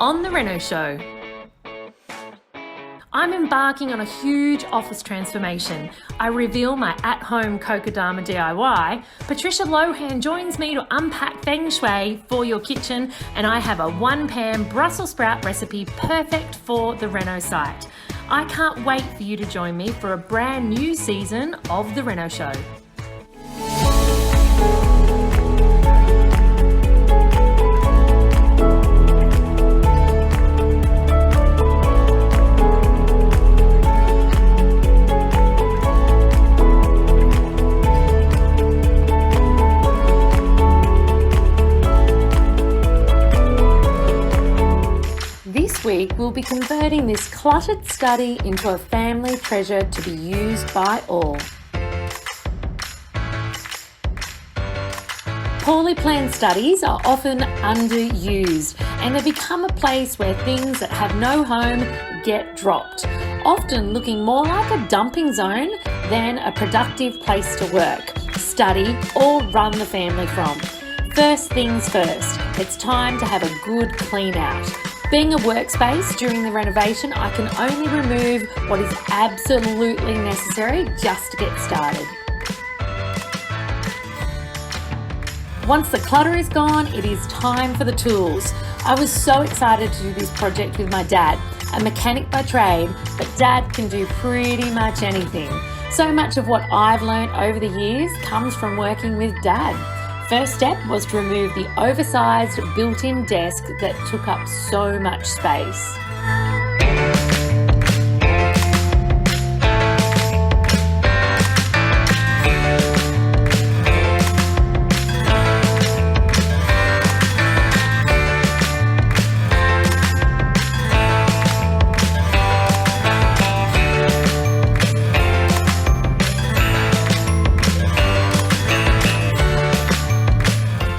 on the Reno Show. I'm embarking on a huge office transformation. I reveal my at-home kokedama DIY. Patricia Lohan joins me to unpack Feng shui for your kitchen, and I have a one-pan Brussels sprout recipe perfect for the Reno site. I can't wait for you to join me for a brand new season of the Reno Show. This week, we'll be converting this cluttered study into a family treasure to be used by all. Poorly planned studies are often underused, and they become a place where things that have no home get dropped, often looking more like a dumping zone than a productive place to work, study, or run the family from. First things first, it's time to have a good clean out. Being a workspace during the renovation, I can only remove what is absolutely necessary just to get started. Once the clutter is gone, it is time for the tools. I was so excited to do this project with my dad, a mechanic by trade, but Dad can do pretty much anything. So much of what I've learned over the years comes from working with Dad. First step was to remove the oversized built-in desk that took up so much space.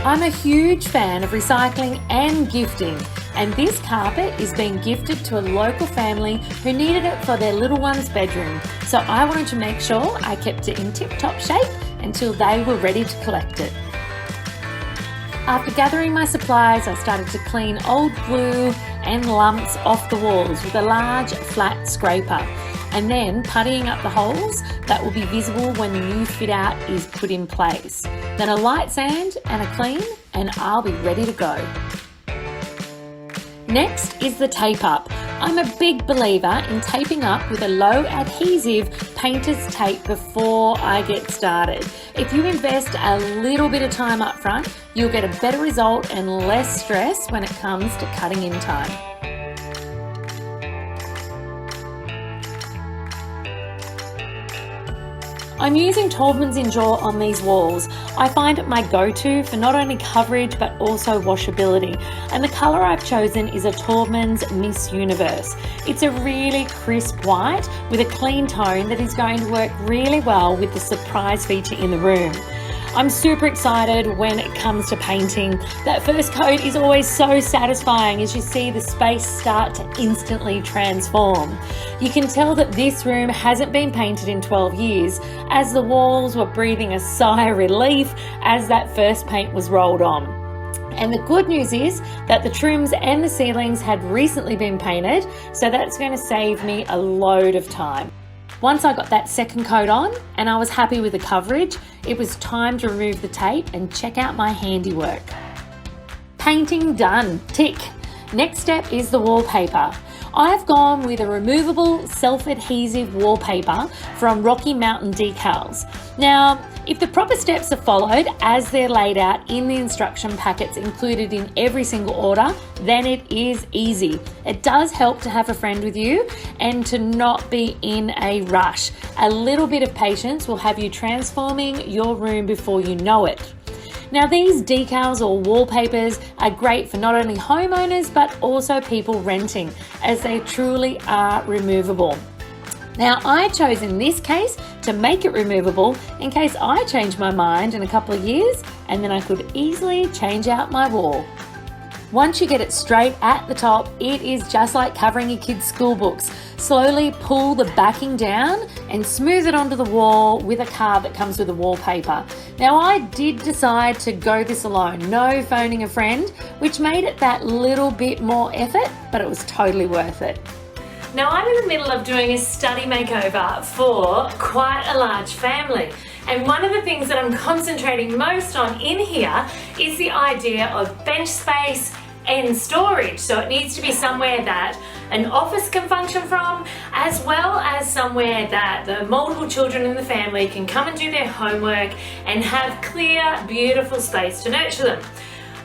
I'm a huge fan of recycling and gifting, and this carpet is being gifted to a local family who needed it for their little one's bedroom. So I wanted to make sure I kept it in tip-top shape until they were ready to collect it. After gathering my supplies, I started to clean old glue and lumps off the walls with a large flat scraper, and then puttying up the holes that will be visible when the new fit out is put in place. Then a light sand and a clean, and I'll be ready to go. Next is the tape up. I'm a big believer in taping up with a low adhesive painter's tape before I get started. If you invest a little bit of time up front, you'll get a better result and less stress when it comes to cutting in time. I'm using Taubman's Endure on these walls. I find it my go-to for not only coverage but also washability. And the colour I've chosen is a Taubman's Miss Universe. It's a really crisp white with a clean tone that is going to work really well with the surprise feature in the room. I'm super excited when it comes to painting. That first coat is always so satisfying as you see the space start to instantly transform. You can tell that this room hasn't been painted in 12 years as the walls were breathing a sigh of relief as that first paint was rolled on. And the good news is that the trims and the ceilings had recently been painted, so that's going to save me a load of time. Once I got that second coat on and I was happy with the coverage, it was time to remove the tape and check out my handiwork. Painting done, tick. Next step is the wallpaper. I've gone with a removable self-adhesive wallpaper from Rocky Mountain Decals. Now, if the proper steps are followed as they're laid out in the instruction packets included in every single order, then it is easy. It does help to have a friend with you and to not be in a rush. A little bit of patience will have you transforming your room before you know it. Now, these decals or wallpapers are great for not only homeowners but also people renting, as they truly are removable. Now, I chose in this case to make it removable in case I change my mind in a couple of years, and then I could easily change out my wall. Once you get it straight at the top, it is just like covering your kids' school books. Slowly pull the backing down and smooth it onto the wall with a card that comes with the wallpaper. Now I did decide to go this alone, no phoning a friend, which made it that little bit more effort, but it was totally worth it. Now I'm in the middle of doing a study makeover for quite a large family. And one of the things that I'm concentrating most on in here is the idea of bench space and storage. So it needs to be somewhere that an office can function from, as well as somewhere that the multiple children in the family can come and do their homework and have clear, beautiful space to nurture them.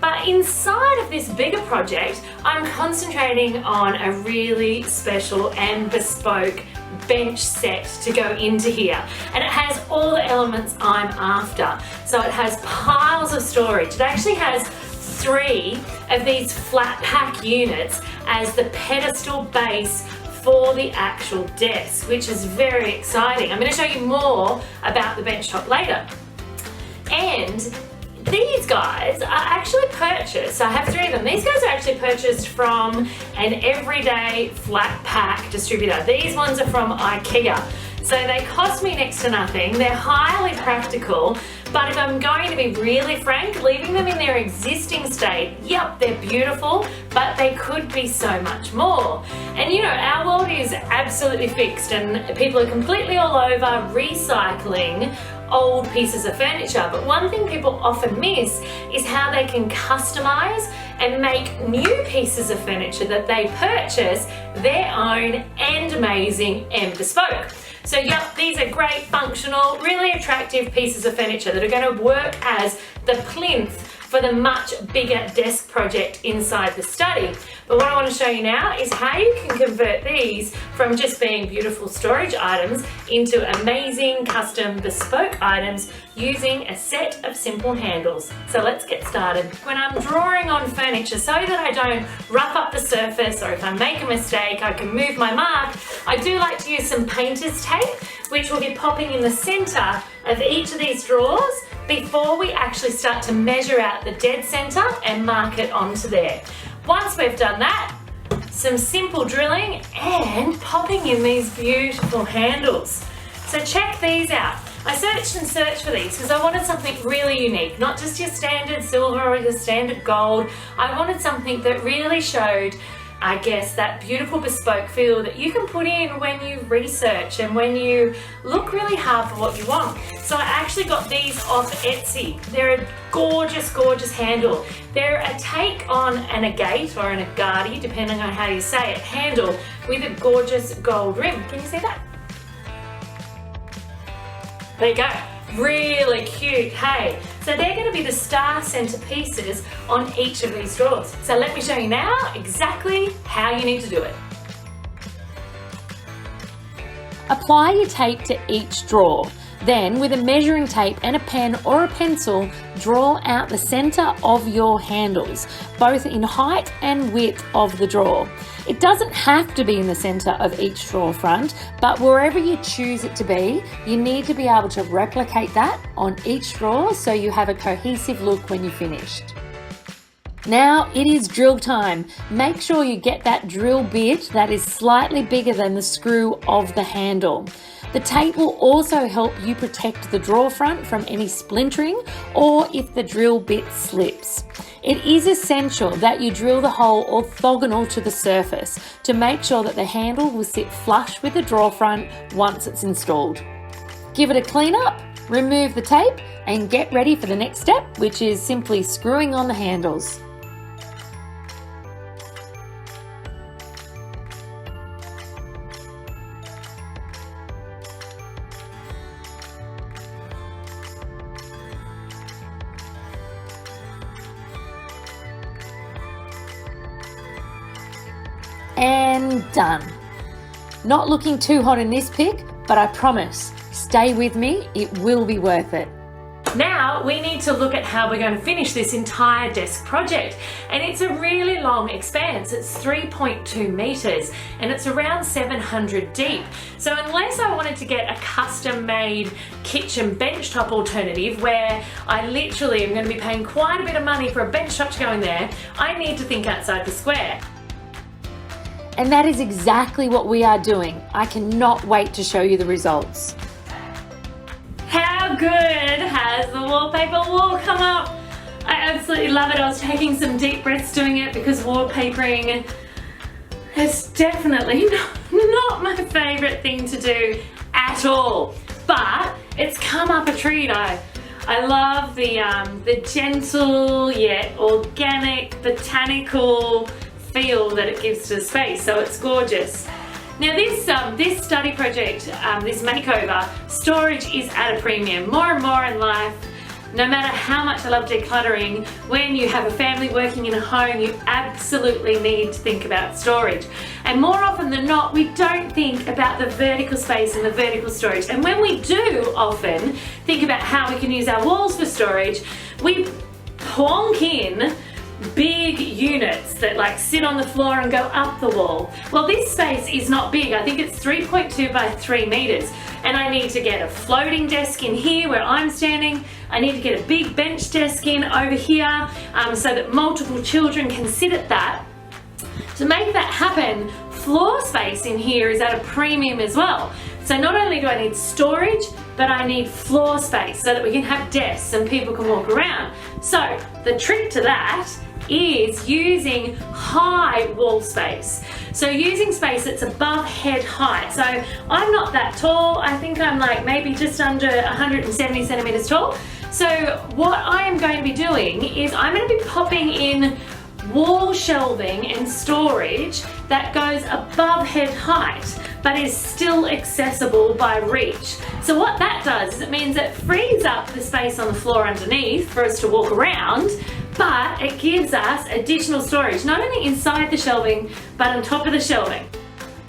But inside of this bigger project, I'm concentrating on a really special and bespoke bench set to go into here. And it has all the elements I'm after. So it has piles of storage. It actually has 3 of these flat pack units as the pedestal base for the actual desk, which is very exciting. I'm going to show you more about the bench top later. And these guys are actually purchased, I have 3 of them. These guys are actually purchased from an everyday flat pack distributor. These ones are from IKEA. So they cost me next to nothing. They're highly practical, but if I'm going to be really frank, leaving them in their existing state, yep, they're beautiful, but they could be so much more. And you know, our world is absolutely fixed and people are completely all over recycling old pieces of furniture, but one thing people often miss is how they can customize and make new pieces of furniture that they purchase their own and amazing and bespoke. So yep, these are great, functional, really attractive pieces of furniture that are going to work as the plinth for the much bigger desk project inside the study. But what I want to show you now is how you can convert these from just being beautiful storage items into amazing custom bespoke items using a set of simple handles. So let's get started. When I'm drawing on furniture, so that I don't rough up the surface, or if I make a mistake I can move my mark, I do like to use some painter's tape, which will be popping in the center of each of these drawers before we actually start to measure out the dead center and mark it onto there. Once we've done that, some simple drilling and popping in these beautiful handles. So check these out. I searched and searched for these because I wanted something really unique, not just your standard silver or your standard gold. I wanted something that really showed, I guess, that beautiful bespoke feel that you can put in when you research and when you look really hard for what you want. So I actually got these off Etsy. They're a gorgeous, gorgeous handle. They're a take on an agate or an agati, depending on how you say it, handle with a gorgeous gold rim. Can you see that? There you go. Really cute, hey? So they're going to be the star center pieces on each of these drawers. So let me show you now exactly how you need to do it. Apply your tape to each drawer. Then, with a measuring tape and a pen or a pencil, draw out the center of your handles, both in height and width of the drawer. It doesn't have to be in the center of each drawer front, but wherever you choose it to be, you need to be able to replicate that on each drawer so you have a cohesive look when you're finished. Now it is drill time. Make sure you get that drill bit that is slightly bigger than the screw of the handle. The tape will also help you protect the drawer front from any splintering or if the drill bit slips. It is essential that you drill the hole orthogonal to the surface to make sure that the handle will sit flush with the drawer front once it's installed. Give it a clean up, remove the tape and get ready for the next step, which is simply screwing on the handles. And done. Not looking too hot in this pic, but I promise, stay with me, it will be worth it. Now we need to look at how we're going to finish this entire desk project, and it's a really long expanse. It's 3.2 meters and it's around 700 deep. So unless I wanted to get a custom made kitchen bench top alternative where I literally am going to be paying quite a bit of money for a bench top to go in there, I need to think outside the square. And that is exactly what we are doing. I cannot wait to show you the results. How good has the wallpaper wall come up? I absolutely love it. I was taking some deep breaths doing it because wallpapering is definitely not my favorite thing to do at all. But it's come up a treat. I love the gentle yet organic, botanical feel that it gives to the space, so it's gorgeous. Now this study project, this makeover, storage is at a premium. More and more in life, no matter how much I love decluttering, when you have a family working in a home, you absolutely need to think about storage. And more often than not, we don't think about the vertical space and the vertical storage. And when we do often think about how we can use our walls for storage, we plonk in big units that like sit on the floor and go up the wall. Well, this space is not big. I think it's 3.2 by 3 meters, and I need to get a floating desk in here where I'm standing. I need to get a big bench desk in over here so that multiple children can sit at that. To make that happen, floor space in here is at a premium as well. So not only do I need storage, but I need floor space so that we can have desks and people can walk around. So the trick to that is using high wall space. So using space that's above head height. So I'm not that tall. I think I'm like maybe just under 170 centimeters tall. So what I am going to be doing is I'm going to be popping in wall shelving and storage that goes above head height but is still accessible by reach. So what that does is it means it frees up the space on the floor underneath for us to walk around, but it gives us additional storage, not only inside the shelving but on top of the shelving.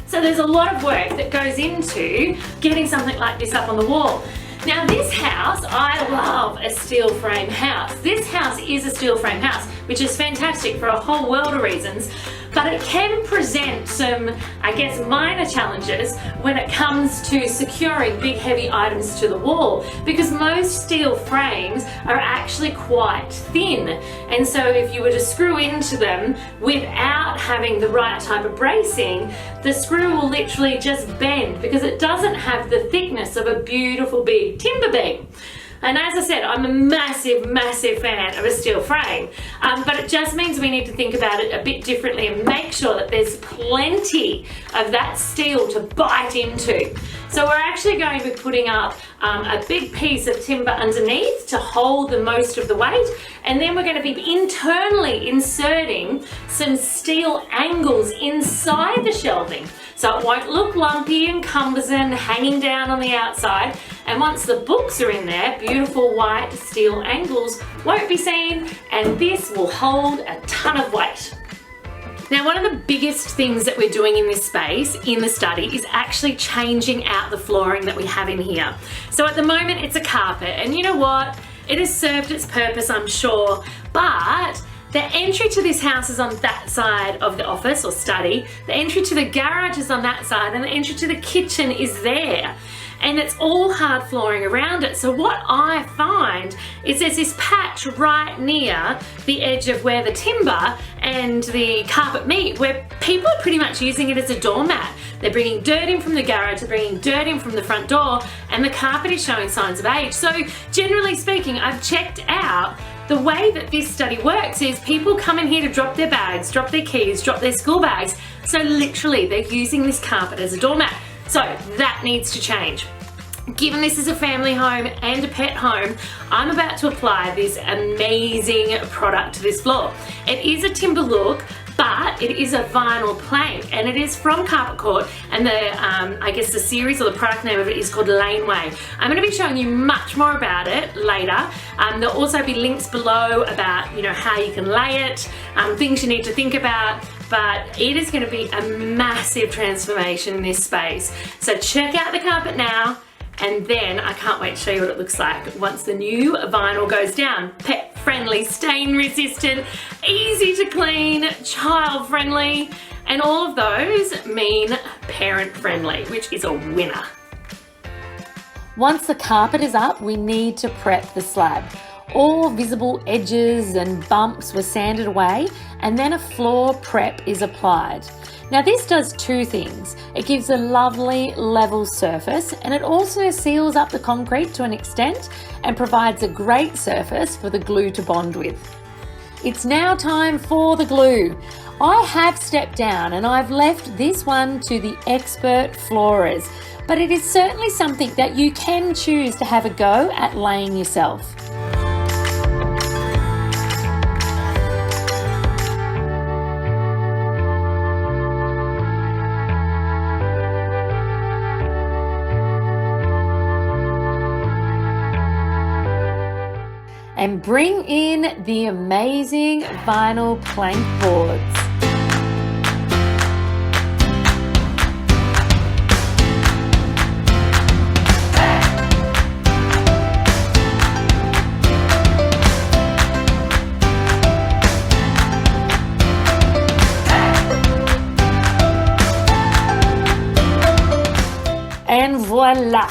So there's a lot of work that goes into getting something like this up on the wall. Now this house, I love a steel frame house. This house is a steel frame house, which is fantastic for a whole world of reasons, but it can present some, I guess, minor challenges when it comes to securing big heavy items to the wall, because most steel frames are actually quite thin, and so if you were to screw into them without having the right type of bracing, the screw will literally just bend because it doesn't have the thickness of a beautiful big timber beam. And as I said, I'm a massive, massive fan of a steel frame, but it just means we need to think about it a bit differently and make sure that there's plenty of that steel to bite into. So we're actually going to be putting up a big piece of timber underneath to hold the most of the weight, and then we're going to be internally inserting some steel angles inside the shelving so it won't look lumpy and cumbersome hanging down on the outside. And once the books are in there, beautiful white steel angles won't be seen, and this will hold a ton of weight. Now, one of the biggest things that we're doing in this space, in the study, is actually changing out the flooring that we have in here. So at the moment it's a carpet, and you know what? It has served its purpose, I'm sure, but the entry to this house is on that side of the office or study, the entry to the garage is on that side, and the entry to the kitchen is there. And it's all hard flooring around it. So what I find is there's this patch right near the edge of where the timber and the carpet meet, where people are pretty much using it as a doormat. They're bringing dirt in from the garage, they're bringing dirt in from the front door, and the carpet is showing signs of age. So generally speaking, I've checked out the way that this study works is people come in here to drop their bags, drop their keys, drop their school bags. So literally they're using this carpet as a doormat. So that needs to change. Given this is a family home and a pet home, I'm about to apply this amazing product to this floor. It is a timber look, but it is a vinyl plank, and it is from Carpet Court, and I guess the series or the product name of it is called Laneway. I'm going to be showing you much more about it later. There'll also be links below about how you can lay it, things you need to think about. But it is going to be a massive transformation in this space. So check out the carpet now, And then I can't wait to show you what it looks like once the new vinyl goes down. Pet friendly, stain resistant, easy to clean, child friendly, and all of those mean parent friendly, which is a winner. Once the carpet is up, we need to prep the slab. All visible edges and bumps were sanded away, and then a floor prep is applied. Now this does two things. It gives a lovely level surface, and it also seals up the concrete to an extent and provides a great surface for the glue to bond with. It's now time for the glue. I have stepped down and I've left this one to the expert floorers, but it is certainly something that you can choose to have a go at laying yourself. And bring in the amazing vinyl plank boards. And voila!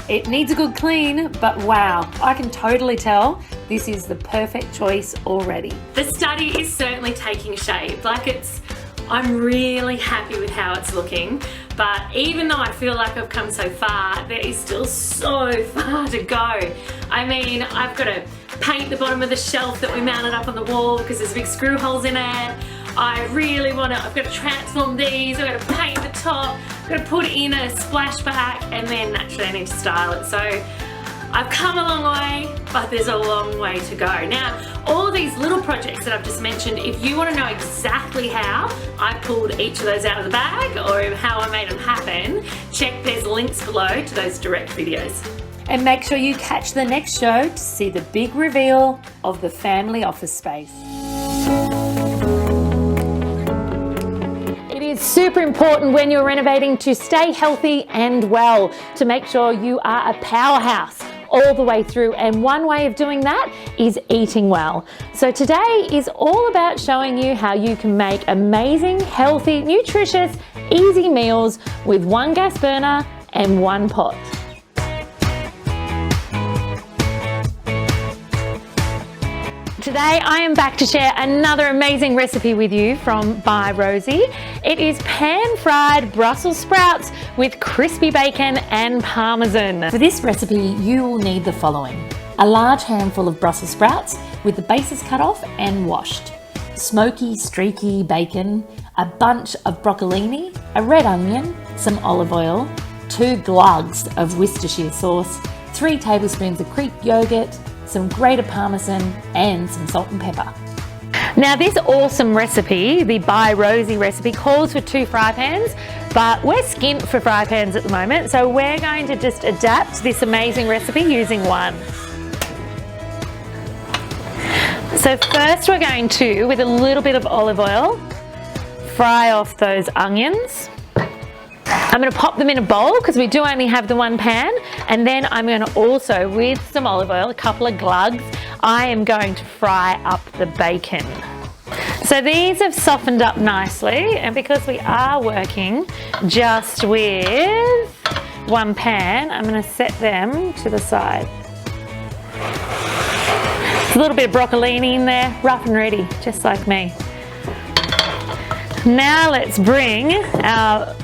It needs a good clean, but wow, I can totally tell this is the perfect choice already. The study is certainly taking shape. I'm really happy with how it's looking, but even though I feel like I've come so far, there is still so far to go. I mean, I've got to paint the bottom of the shelf that we mounted up on the wall because there's big screw holes in it. I've got to transform these, I've got to paint the top, I've got to put in a splashback, and then naturally I need to style it. So I've come a long way, but there's a long way to go. Now, all these little projects that I've just mentioned, if you want to know exactly how I pulled each of those out of the bag or how I made them happen, there's links below to those direct videos. And make sure you catch the next show to see the big reveal of the family office space. It is super important when you're renovating to stay healthy and well, to make sure you are a powerhouse all the way through, and one way of doing that is eating well. So today is all about showing you how you can make amazing, healthy, nutritious, easy meals with one gas burner and one pot. Today I am back to share another amazing recipe with you from By Rosie. It is pan-fried Brussels sprouts with crispy bacon and parmesan. For this recipe you will need the following: a large handful of Brussels sprouts with the bases cut off and washed, smoky streaky bacon, a bunch of broccolini, a red onion, some olive oil, 2 glugs of Worcestershire sauce, 3 tablespoons of Greek yogurt, some grated parmesan, and some salt and pepper. Now this awesome recipe, the By Rosie recipe, calls for 2 fry pans, but we're skint for fry pans at the moment, so we're going to just adapt this amazing recipe using one. So first we're going to, with a little bit of olive oil, fry off those onions. I'm going to pop them in a bowl because we do only have the one pan, and then I'm going to also, with some olive oil, a couple of glugs, I am going to fry up the bacon. So these have softened up nicely, and because we are working just with one pan, I'm going to set them to the side. There's a little bit of broccolini in there, rough and ready, just like me. Now let's bring our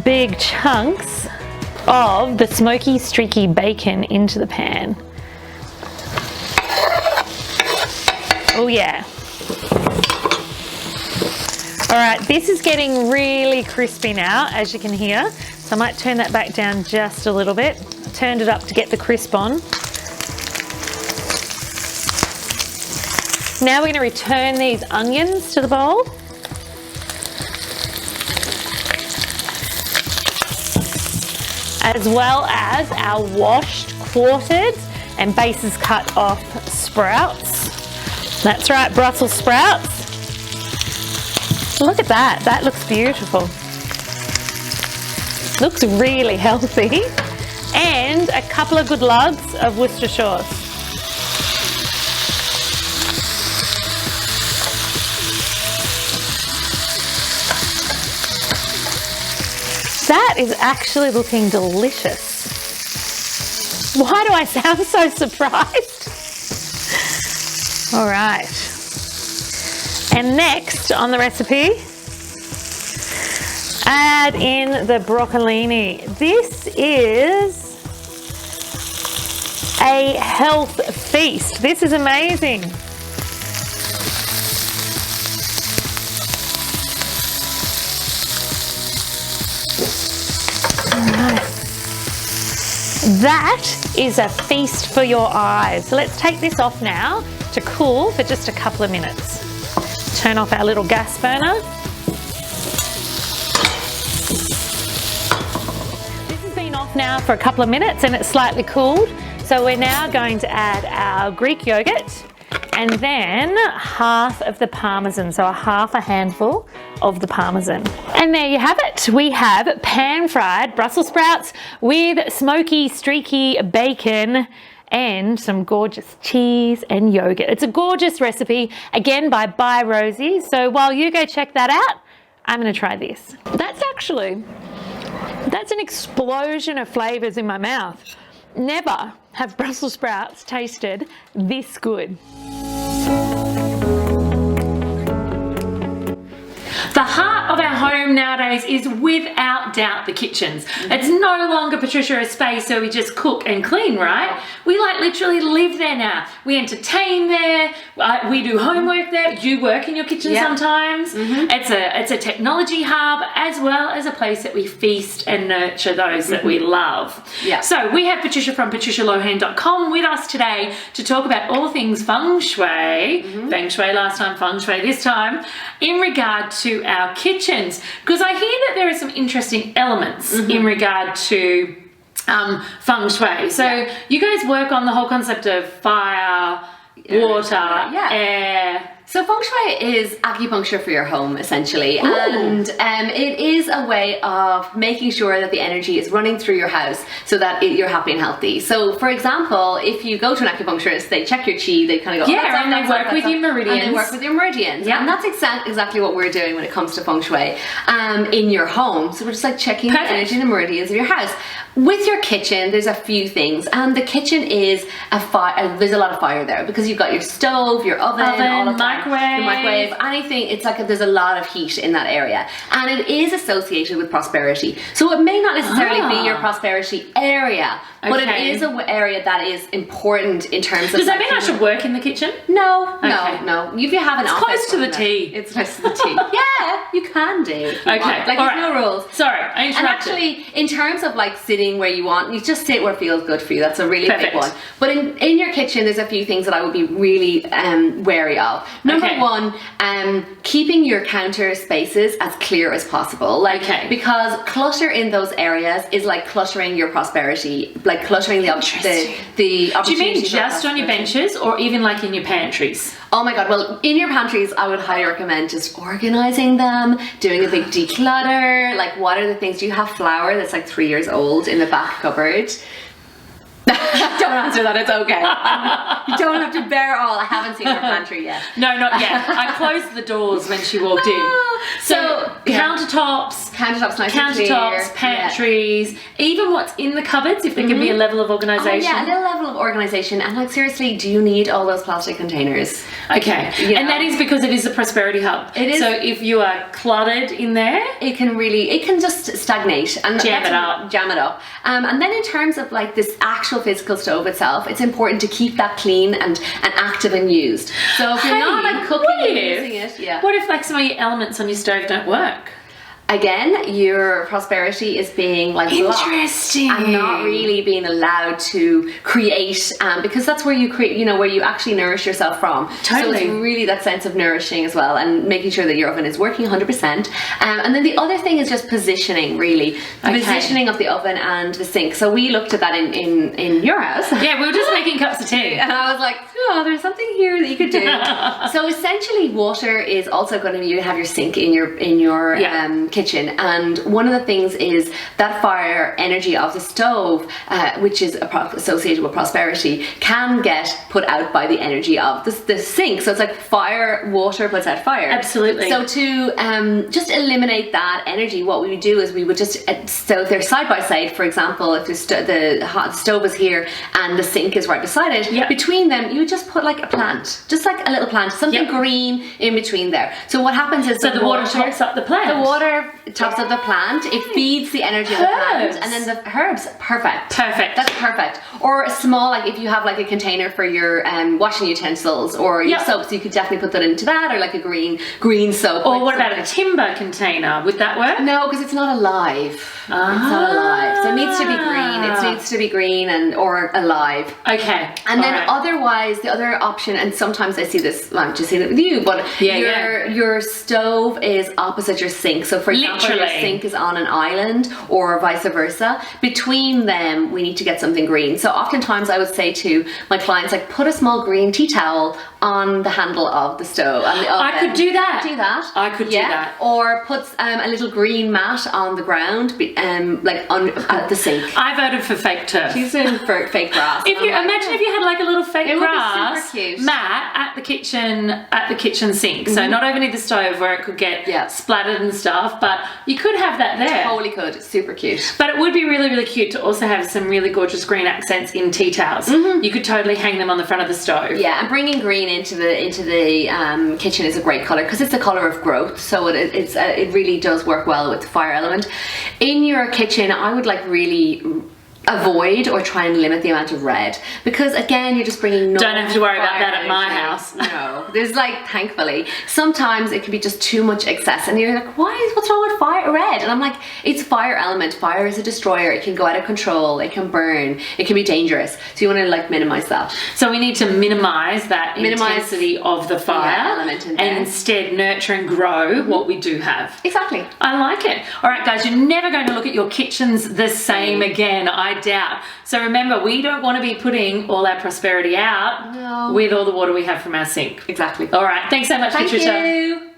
big chunks of the smoky streaky bacon into the pan. Oh yeah. All right, this is getting really crispy now, as you can hear. So I might turn that back down just a little bit. Turned it up to get the crisp on. Now we're going to return these onions to the bowl. As well as our washed, quartered, and bases cut off sprouts. That's right, Brussels sprouts. Look at that, that looks beautiful. Looks really healthy. and a couple of good lugs of Worcestershire sauce. That is actually looking delicious. Why do I sound so surprised? All right. And next on the recipe, add in the broccolini. This is a health feast. This is amazing. That is a feast for your eyes. So let's take this off now to cool for just a couple of minutes. Turn off our little gas burner. This has been off now for a couple of minutes and it's slightly cooled. So we're now going to add our Greek yogurt and then half of the parmesan, so a handful of the parmesan. And there you have it. We have pan-fried Brussels sprouts with smoky, streaky bacon and some gorgeous cheese and yogurt. It's a gorgeous recipe, again by Rosie. So while you go check that out, I'm gonna try this. That's an explosion of flavors in my mouth. Never have Brussels sprouts tasted this good. The heart of our home nowadays is without doubt the kitchens. It's no longer, Patricia, a space where we just cook and clean, right? We like literally live there now. We entertain there, we do homework there. You work in your kitchen sometimes. It's a technology hub as well as a place that we feast and nurture those that we love. So we have Patricia from patricialohan.com with us today to talk about all things feng shui. Feng shui last time, feng shui this time, in regard to our kitchens, because I hear that there are some interesting elements in regard to feng shui. So you guys work on the whole concept of fire, water, air. So Feng Shui is acupuncture for your home, essentially. Ooh. And it is a way of making sure that the energy is running through your house so that you're happy and healthy. So, for example, if you go to an acupuncturist, they check your chi, they kind of go, yeah, and they work with your meridians. And they work with your meridians. Yeah. And that's exactly what we're doing when it comes to Feng Shui in your home. So we're just like checking the energy and the meridians of your house. With your kitchen, there's a few things, and the kitchen is a fire. There's a lot of fire there because you've got your stove, your oven, all of that. The microwave, anything. It's like there's a lot of heat in that area, and it is associated with prosperity. So it may not necessarily be your prosperity area, but it is an area that is important in terms of. Does that mean I should work in the kitchen? No. If you have an office, close to the tea. It's close to the tea. Yeah, you can do. Okay, like there's no rules. Sorry, I interrupted. And actually, in terms of like sitting where you want, you just sit where it feels good for you. That's a really big one. But in your kitchen, there's a few things that I would be really wary of. Number one, keeping your counter spaces as clear as possible. Because clutter in those areas is like cluttering your prosperity, like cluttering the opportunity. Do you mean just on your benches or even like in your pantries? Oh my God, well, in your pantries, I would highly recommend just organizing them, doing a big declutter. Like, what are the things? Do you have flour that's like 3 years old in the back cupboard? Don't answer that, it's okay. You don't have to bear all. I haven't seen her pantry yet. No, not yet. I closed the doors when she walked in. So countertops, nice and clear. Pantries, even what's in the cupboards, if there can be a level of organisation. Oh, yeah, a little level of organisation. And like, seriously, do you need all those plastic containers? Okay, and that is because it is a prosperity hub. It is. So if you are cluttered in there, it can just stagnate and jam it up. And then in terms of like this actual physical stove itself, it's important to keep that clean and active and used. So if you're not like cooking and using it, what if like some of your elements on your stove don't work? Again, your prosperity is being like interesting blocked and not really being allowed to create, because that's where you create, where you actually nourish yourself from. Totally. So it's really that sense of nourishing as well, and making sure that your oven is working 100%. And then the other thing is just positioning, really. The positioning of the oven and the sink. So we looked at that in your house. Yeah, we were just making cups of tea. And I was like, oh, there's something here that you could do. So essentially water is also going to be, you have your sink in your kitchen. kitchen, and one of the things is that fire energy of the stove, which is associated with prosperity, can get put out by the energy of the sink. So it's like fire, water puts out fire. Absolutely. So to just eliminate that energy, what we would do is we would just, so if they're side by side, for example, if the hot stove is here and the sink is right beside it, between them you would just put like a plant, just like a little plant, something green in between there. So what happens is the water tops up the plant. The water tops up the plant, it feeds the energy of the plant, and then the herbs, perfect. That's perfect. Or a small, like if you have like a container for your washing utensils or your soaps, you could definitely put that into that, or like a green soap. Or what about a timber container? Would that work? No, because it's not alive. It's not alive. So it needs to be green. It needs to be green or alive. Okay. And then otherwise, the other option, and sometimes I see this, well, I've just seen it with you, but your stove is opposite your sink. So for example, your sink is on an island or vice versa. Between them, we need to get something green. So oftentimes I would say to my clients, like, put a small green tea towel on the handle of the stove. I could do that. I could do that. Or put a little green mat on the ground, like at the sink. I voted for fake turf. She's in for fake grass. If you imagine if you had like a little fake grass super cute mat at the kitchen sink. So not over near the stove where it could get splattered and stuff, but you could have that there. Totally could. It's super cute. But it would be really, really cute to also have some really gorgeous green accents in tea towels. You could totally hang them on the front of the stove. Yeah, and bringing green into the kitchen is a great color because it's a color of growth. So it really does work well with the fire element. In your kitchen, I would like really avoid or try and limit the amount of red, because again, you're just bringing don't have to worry about that at my house. No, there's like, thankfully, sometimes it can be just too much excess and you're like, what's wrong with red? And I'm like, it's fire element. Fire is a destroyer. It can go out of control. It can burn. It can be dangerous. So you want to like minimize that. So we need to minimize that intensity of the fire element in and instead nurture and grow what we do have. Exactly. I like it. All right, guys, you're never going to look at your kitchens the same again, I doubt. So remember, we don't want to be putting all our prosperity out with all the water we have from our sink. Exactly. All right, thanks so much, Patricia. Thank you.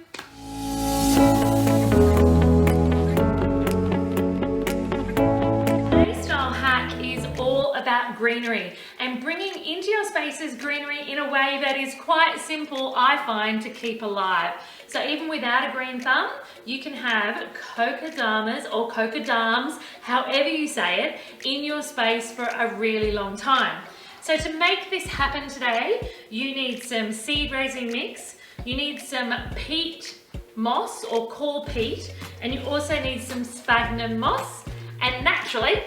Today's style hack is all about greenery and bringing into your spaces greenery in a way that is quite simple, I find, to keep alive. So even without a green thumb, you can have kokedamas or kokedams, however you say it, in your space for a really long time. So to make this happen today, you need some seed raising mix, you need some peat moss or coral peat, and you also need some sphagnum moss, and naturally,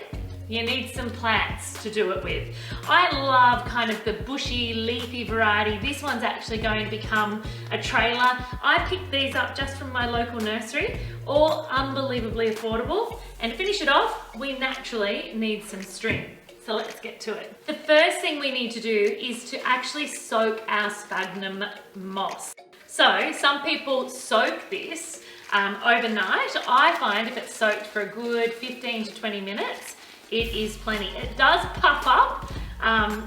you need some plants to do it with. I love kind of the bushy, leafy variety. This one's actually going to become a trailer. I picked these up just from my local nursery, all unbelievably affordable. And to finish it off, we naturally need some string. So let's get to it. The first thing we need to do is to actually soak our sphagnum moss. So some people soak this overnight. I find if it's soaked for a good 15 to 20 minutes, it is plenty. It does puff up,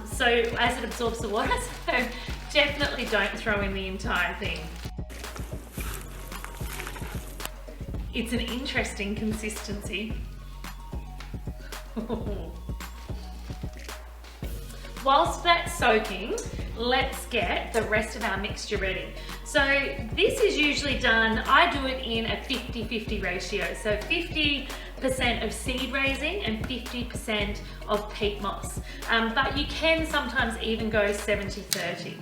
so as it absorbs the water, so definitely don't throw in the entire thing. It's an interesting consistency. Whilst that's soaking, let's get the rest of our mixture ready. So this is usually done, I do it in a 50-50 ratio. So 50% of seed raising and 50% of peat moss. But you can sometimes even go 70-30.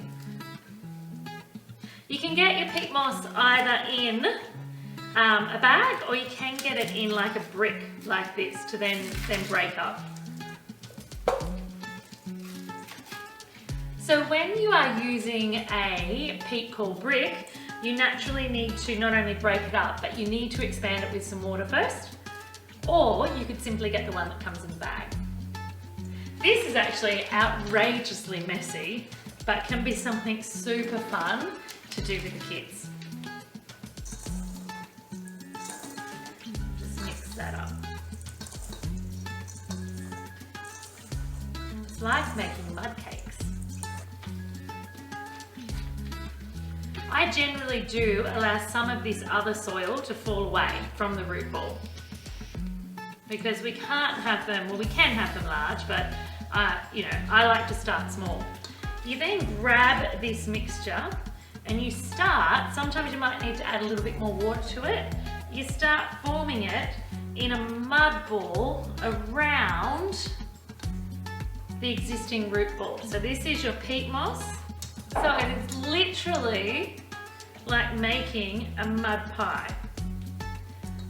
You can get your peat moss either in a bag, or you can get it in like a brick like this to then break up. So when you are using a peat coral brick, you naturally need to not only break it up, but you need to expand it with some water first, or you could simply get the one that comes in the bag. This is actually outrageously messy, but can be something super fun to do with the kids. Just mix that up. It's like making mud cakes. I generally do allow some of this other soil to fall away from the root ball, because we can't have them, well, we can have them large, but you know, I like to start small. You then grab this mixture and you start, sometimes you might need to add a little bit more water to it. You start forming it in a mud ball around the existing root ball. So this is your peat moss. So it's literally like making a mud pie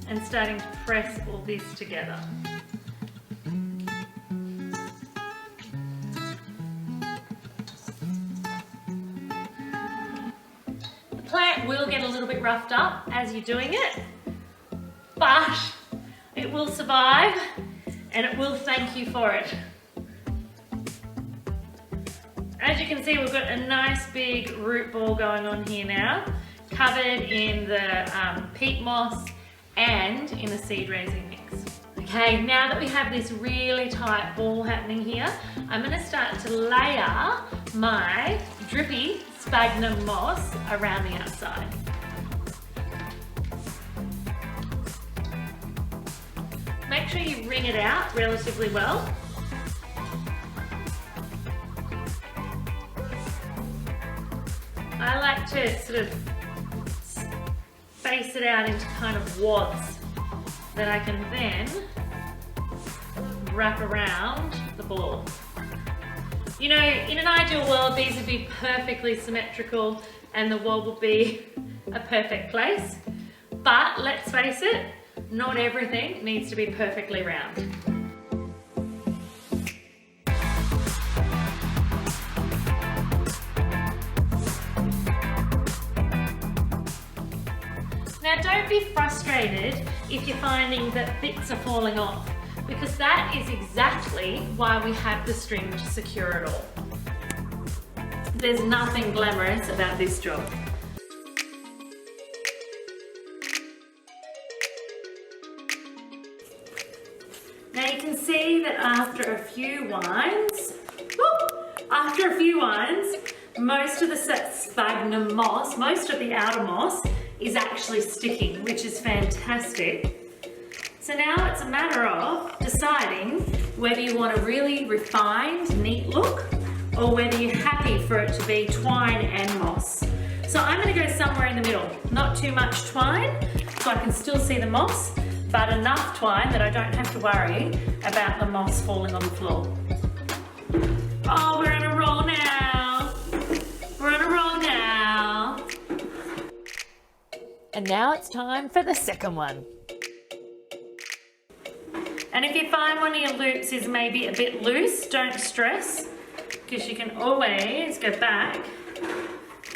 and starting to press all this together. The plant will get a little bit roughed up as you're doing it, but it will survive and it will thank you for it. As you can see, we've got a nice big root ball going on here now, covered in the peat moss and in the seed raising mix. Okay, now that we have this really tight ball happening here, I'm going to start to layer my drippy sphagnum moss around the outside. Make sure you wring it out relatively well. I like to sort of space it out into kind of wads that I can then wrap around the ball. You know, in an ideal world, these would be perfectly symmetrical and the wall would be a perfect place. But let's face it, not everything needs to be perfectly round. Now don't be frustrated if you're finding that bits are falling off, because that is exactly why we have the string to secure it all. There's nothing glamorous about this job. Now you can see that after a few winds, most of the sphagnum moss, most of the outer moss is actually sticking, which is fantastic. So now it's a matter of deciding whether you want a really refined, neat look, or whether you're happy for it to be twine and moss. So I'm going to go somewhere in the middle. Not too much twine, so I can still see the moss, but enough twine that I don't have to worry about the moss falling on the floor. Oh, we're on a roll now. We're on a roll now. And now it's time for the second one. And if you find one of your loops is maybe a bit loose, don't stress, because you can always go back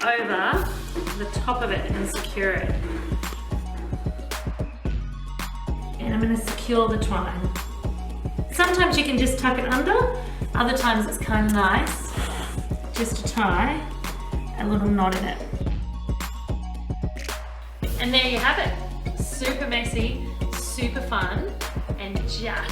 over the top of it and secure it. And I'm going to secure the twine. Sometimes you can just tuck it under, other times it's kind of nice just to tie a little knot in it. And there you have it. Super messy, super fun, and just